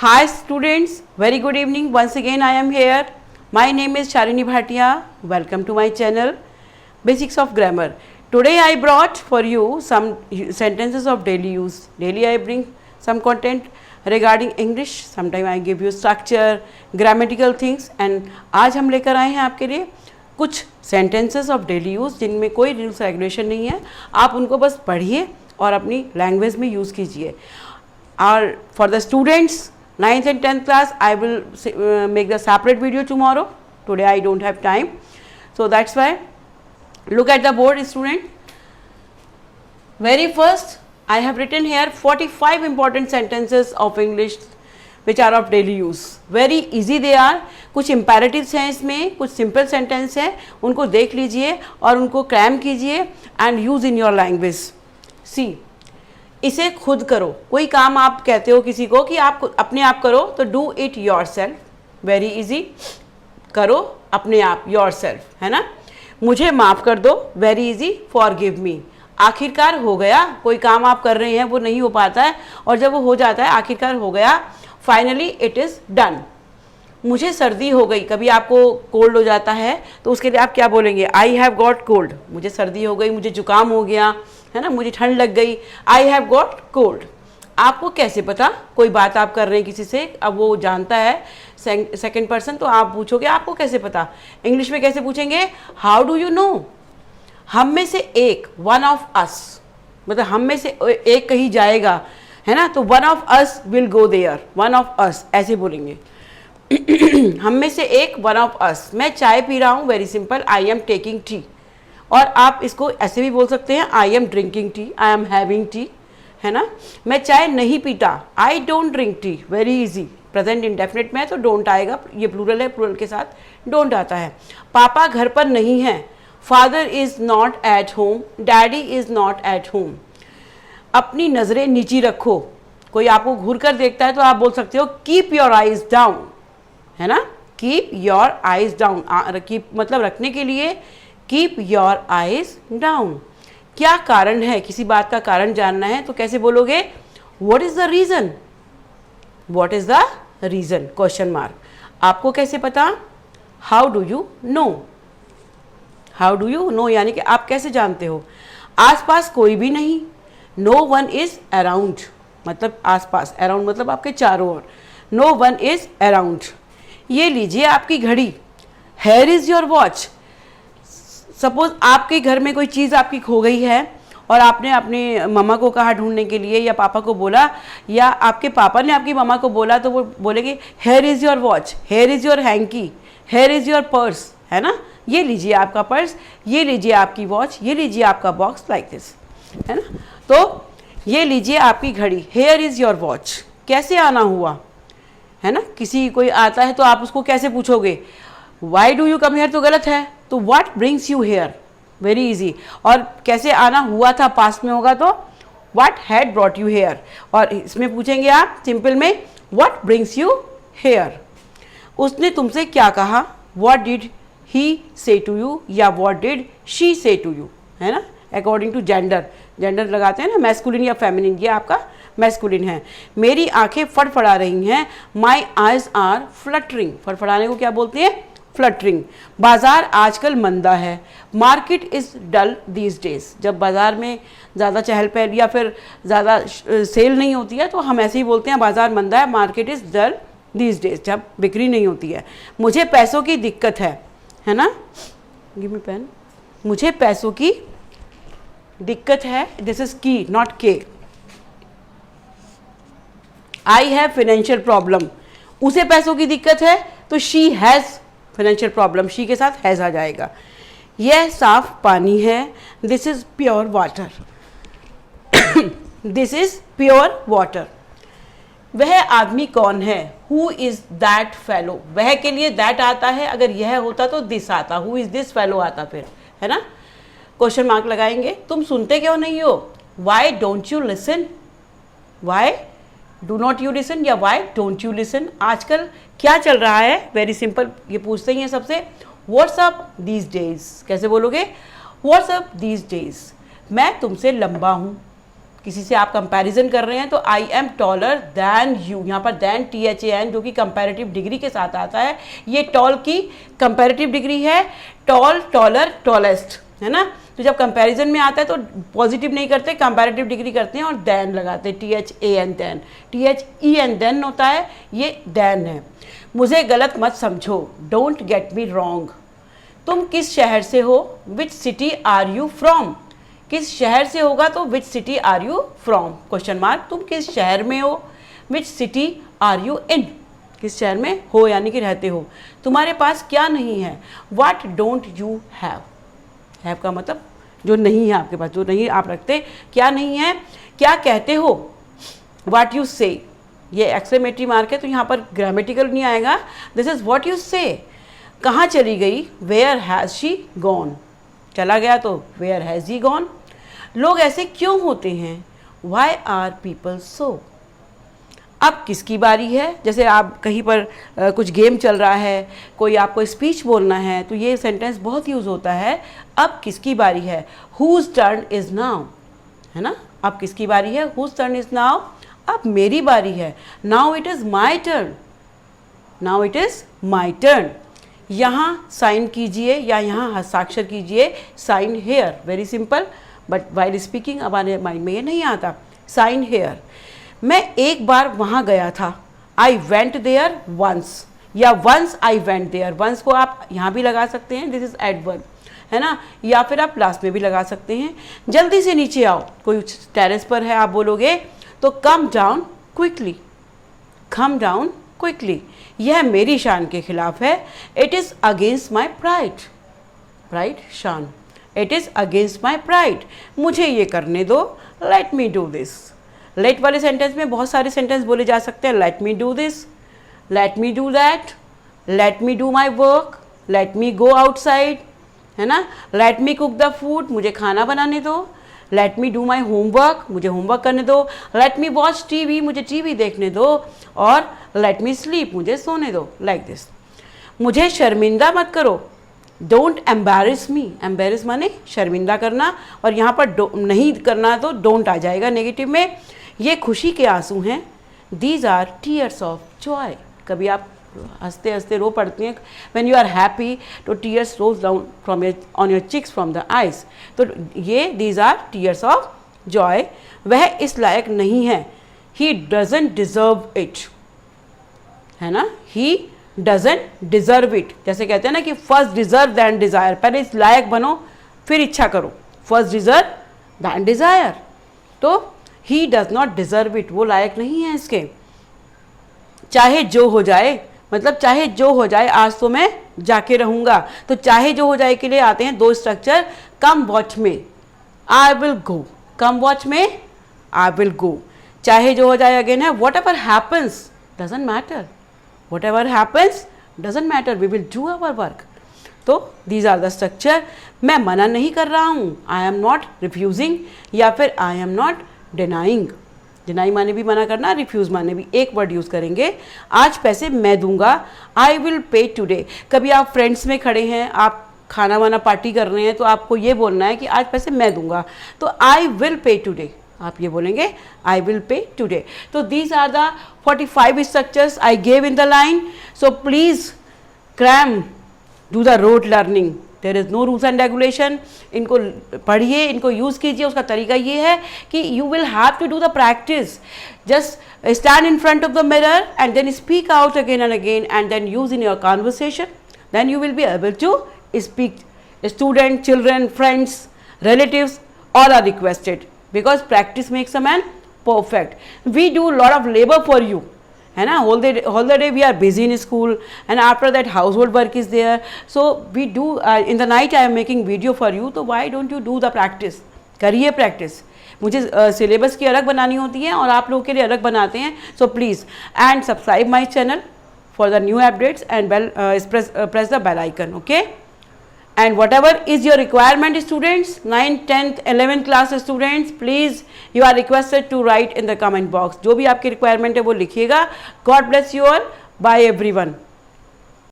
Hi students, very good evening. Once again I am here. My name is Shalini Bhatia. Welcome to my channel Basics of Grammar. Today I brought for you some sentences of daily use. Daily I bring some content regarding English. Sometimes I give you structure, grammatical things and आज हम लेकर आए हैं आपके लिए कुछ sentences of daily use जिनमें कोई रूल्स रेगुलेशन नहीं है. आप उनको बस पढ़िए और अपनी लैंग्वेज में यूज़ कीजिए. और for the students 9th and 10th class I will make the separate video tomorrow. Today I don't have time, so that's why look at the board student. Very first I have written here 45 important sentences of English which are of daily use. Very easy they are. कुछ imperatives हैं इसमें, कुछ simple sentence हैं, उनको देख लीजिए और उनको cram कीजिए and use in your language. See, इसे खुद करो. कोई काम आप कहते हो किसी को कि आप अपने आप करो तो do it your self. Very easy. करो अपने आप, योर सेल्फ, है ना. मुझे माफ़ कर दो. Very easy. Forgive me. आखिरकार हो गया. कोई काम आप कर रहे हैं वो नहीं हो पाता है और जब वो हो जाता है आखिरकार हो गया. Finally it is done. मुझे सर्दी हो गई. कभी आपको कोल्ड हो जाता है तो उसके लिए आप क्या बोलेंगे? I have got cold. मुझे सर्दी हो गई, मुझे जुकाम हो गया, है ना, मुझे ठंड लग गई. I have got cold. आपको कैसे पता? कोई बात आप कर रहे हैं किसी से, अब वो जानता है सेकंड पर्सन, तो आप पूछोगे आपको कैसे पता. इंग्लिश में कैसे पूछेंगे? How do you no. हम में से एक, वन ऑफ अस, मतलब हम में से एक कहीं जाएगा, है ना, तो one of us will go there. One of us ऐसे बोलेंगे. हम में से एक, वन ऑफ अस. मैं चाय पी रहा हूँ. Very simple. I am taking tea. और आप इसको ऐसे भी बोल सकते हैं, I am drinking tea, I am having T, है ना. मैं चाय नहीं पीता. I don't drink tea. Very easy. Present indefinite में तो डोंट आएगा. ये प्लूरल है, प्लूरल के साथ डोंट आता है. पापा घर पर नहीं है. Father is not at home. Daddy is not at home. अपनी नज़रें नीची रखो. कोई आपको घूर कर देखता है तो आप बोल सकते हो कीप योर आइज डाउन, है ना. Keep your eyes down. Keep मतलब रखने के लिए. Keep your eyes down. क्या कारण है? किसी बात का कारण जानना है तो कैसे बोलोगे? What is the reason. What is the reason, question mark. आपको कैसे पता? How do you know. How do you know यानी कि आप कैसे जानते हो. आसपास कोई भी नहीं. नो वन इज अराउंड, मतलब आसपास. अराउंड मतलब आपके चारों ओर. No one is around. ये लीजिए आपकी घड़ी. Here is your watch. Suppose आपके घर में कोई चीज़ आपकी खो गई है और आपने अपने मम्मा को कहा ढूंढने के लिए या पापा को बोला या आपके पापा ने आपकी मम्मा को बोला तो वो बोलेंगे here is your watch, here is your hanky, here is your purse, है ना. ये लीजिए आपका पर्स, ये लीजिए आपकी वॉच, ये लीजिए आपका बॉक्स, लाइक दिस, है ना. तो ये लीजिए आपकी घड़ी. Here is your watch. कैसे आना हुआ, है ना. किसी कोई आता है तो आप उसको कैसे पूछोगे? Why do you come here तो गलत है, तो what brings you here. Very easy. और कैसे आना हुआ था, पास्ट में होगा तो what had brought you here. और इसमें पूछेंगे आप सिंपल में व्हाट ब्रिंग्स यू हेयर. उसने तुमसे क्या कहा. व्हाट डिड ही से टू यू या व्हाट डिड शी से टू यू, है ना. According to gender. जेंडर लगाते हैं ना, मैस्कुलिन या फेमिनिन. ये आपका मैस्कुलिन है. मेरी आंखें फड़फड़ा रही हैं. My eyes are fluttering. फड़फड़ाने को क्या बोलते हैं? फ्लटरिंग. बाजार आजकल मंदा है. Market is dull these days. जब बाज़ार में ज़्यादा चहल पहल या फिर ज़्यादा सेल नहीं होती है तो हम ऐसे ही बोलते हैं बाज़ार मंदा है. Market is dull these days, जब बिक्री नहीं होती है. मुझे पैसों की दिक्कत है ना. Give me pen. मुझे पैसों की दिक्कत है. दिस इज की, नॉट के. I have financial problem. उसे पैसों की दिक्कत है तो she has financial problem. She के साथ हैज़ आ जाएगा. यह साफ पानी है. This is pure water. This is pure water. वह आदमी कौन है. Who is that fellow. वह के लिए दैट आता है. अगर यह होता तो दिस आता. हु इज दिस फेलो आता फिर, है ना. क्वेश्चन मार्क लगाएंगे. तुम सुनते क्यों नहीं हो. Why don't you listen. Why do not you listen या वाई डोंट यू लिसन. आजकल क्या चल रहा है. Very simple. ये पूछते ही हैं सबसे. What's up these days. कैसे बोलोगे? What's up these days. मैं तुमसे लंबा हूँ. किसी से आप कंपैरिजन कर रहे हैं तो I am taller then you, यहाँ पर दैन THAN जो कि कंपैरेटिव डिग्री के साथ आता है, ये टॉल की कंपैरेटिव डिग्री है, टॉल, टॉलर, टॉलेस्ट, है ना। तो जब कंपैरिजन में आता है तो पॉजिटिव नहीं करते, कंपैरेटिव डिग्री करते हैं और दैन लगाते हैं, THAN दैन, THEN दैन होता है, ये दैन है। मुझे गलत मत समझो, डोंट गेट मी रॉन्ग। तुम किस शहर से हो, which city are you from. किस शहर से होगा तो which city are you from, question mark. तुम किस शहर में हो, which city are you in, किस शहर में हो यानी कि रहते हो। तुम्हारे पास क्या नहीं है, what don't you have. Have का मतलब जो नहीं है आपके पास, जो नहीं आप रखते, क्या नहीं है, क्या कहते हो, व्हाट यू से। ये एक्सक्लेमेटरी मार्क है तो यहाँ पर ग्रामेटिकल नहीं आएगा, दिस इज व्हाट यू से। कहाँ चली गई, वेयर हैज़ शी गॉन, चला गया तो वेयर हैज़ ही गॉन। लोग ऐसे क्यों होते हैं, वाई आर पीपल सो। अब किसकी बारी है, जैसे आप कहीं पर कुछ गेम चल रहा है, कोई आपको स्पीच बोलना है, तो ये सेंटेंस बहुत यूज़ होता है, अब किसकी बारी है, हुज टर्न इज़ नाउ, है ना। अब किसकी बारी है, हुज टर्न इज़ नाउ, अब मेरी बारी है, now it is my turn, now it is my turn. यहाँ साइन कीजिए या यहाँ हस्ताक्षर कीजिए, sign here, very simple, but while speaking हमारे माइंड में ये नहीं आता, साइन हेयर। मैं एक बार वहाँ गया था, आई वेंट देयर वंस, या once I went there. Once को आप यहाँ भी लगा सकते हैं, दिस इज एडवर्ब, है ना, या फिर आप लास्ट में भी लगा सकते हैं। जल्दी से नीचे आओ, कोई टेरेस पर है आप बोलोगे तो come down quickly, come down quickly. यह मेरी शान के खिलाफ है, it is against my pride, pride शान, it is against my pride. मुझे ये करने दो, let me do this. Let वाले सेंटेंस में बहुत सारे सेंटेंस बोले जा सकते हैं, let me do this, let me do that, let me do my work, let me go outside, है ना, let me cook the food, मुझे खाना बनाने दो, let me do my homework, मुझे होमवर्क करने दो, लेट मी वॉच TV, मुझे TV देखने दो, और लेट मी स्लीप, मुझे सोने दो, लाइक दिस। मुझे शर्मिंदा मत करो, डोंट एम्बेरस मी, एम्बेरस माने शर्मिंदा करना, और यहाँ पर नहीं करना तो डोंट आ जाएगा नेगेटिव में। ये खुशी के आंसू हैं, these are tears of joy. कभी आप हंसते हंसते रो पड़ती हैं, व्हेन यू आर हैप्पी तो tears rose down from on your cheeks from the eyes, तो ये these are tears of joy. वह इस लायक नहीं है, ही डजंट डिजर्व इट, है ना, ही डजंट डिजर्व इट। जैसे कहते हैं ना कि फर्स्ट डिजर्व दैन डिजायर, पहले इस लायक बनो फिर इच्छा करो, फर्स्ट डिजर्व दैन डिजायर। तो he does not deserve it, वो लायक नहीं है इसके। चाहे जो हो जाए, मतलब चाहे जो हो जाए, आज तो मैं जाके रहूँगा, तो चाहे जो हो जाए के लिए आते हैं दो स्ट्रक्चर, कम वॉच में, I will go, come watch में आई विल गो। चाहे जो हो जाए अगेन है whatever happens doesn't matter, whatever happens doesn't matter, we will do our work. तो दीज आर द स्ट्रक्चर। मैं मना नहीं कर रहा हूँ, आई एम नॉट रिफ्यूजिंग, या फिर I am not denying. Deny माने भी मना करना, रिफ्यूज़ माने भी एक वर्ड यूज़ करेंगे। आज पैसे मैं दूंगा, आई विल पे टुडे। कभी आप फ्रेंड्स में खड़े हैं, आप खाना वाना पार्टी कर रहे हैं, तो आपको ये बोलना है कि आज पैसे मैं दूंगा, तो आई विल पे टुडे, आप ये बोलेंगे आई विल पे टुडे। तो these are the 45 structures I gave in the line. So please cram, do the rote learning, there is no rules and regulation. इनको पढ़िए, इनको यूज़ कीजिए। उसका तरीका ये है कि you will have to do the practice, just stand in front of the mirror and then speak out again and again and then use in your conversation, then you will be able to speak. Student, children, friends, relatives, all are requested because practice makes a man perfect. We do a lot of labor for you, है ना, whole the day we are busy in school and after that household work is there, so we do in the night I am making video for you, तो why don't you do the practice? करिए practice. मुझे syllabus की अलग बनानी होती है और आप लोगों के लिए अलग बनाते हैं, so please and subscribe my channel for the new updates and press the bell icon, okay? And whatever is your requirement, students, 9th, 10th, 11th class students, please you are requested to write in the comment box. जो भी आपकी requirement है वो लिखिएगा. God bless you all. Bye everyone.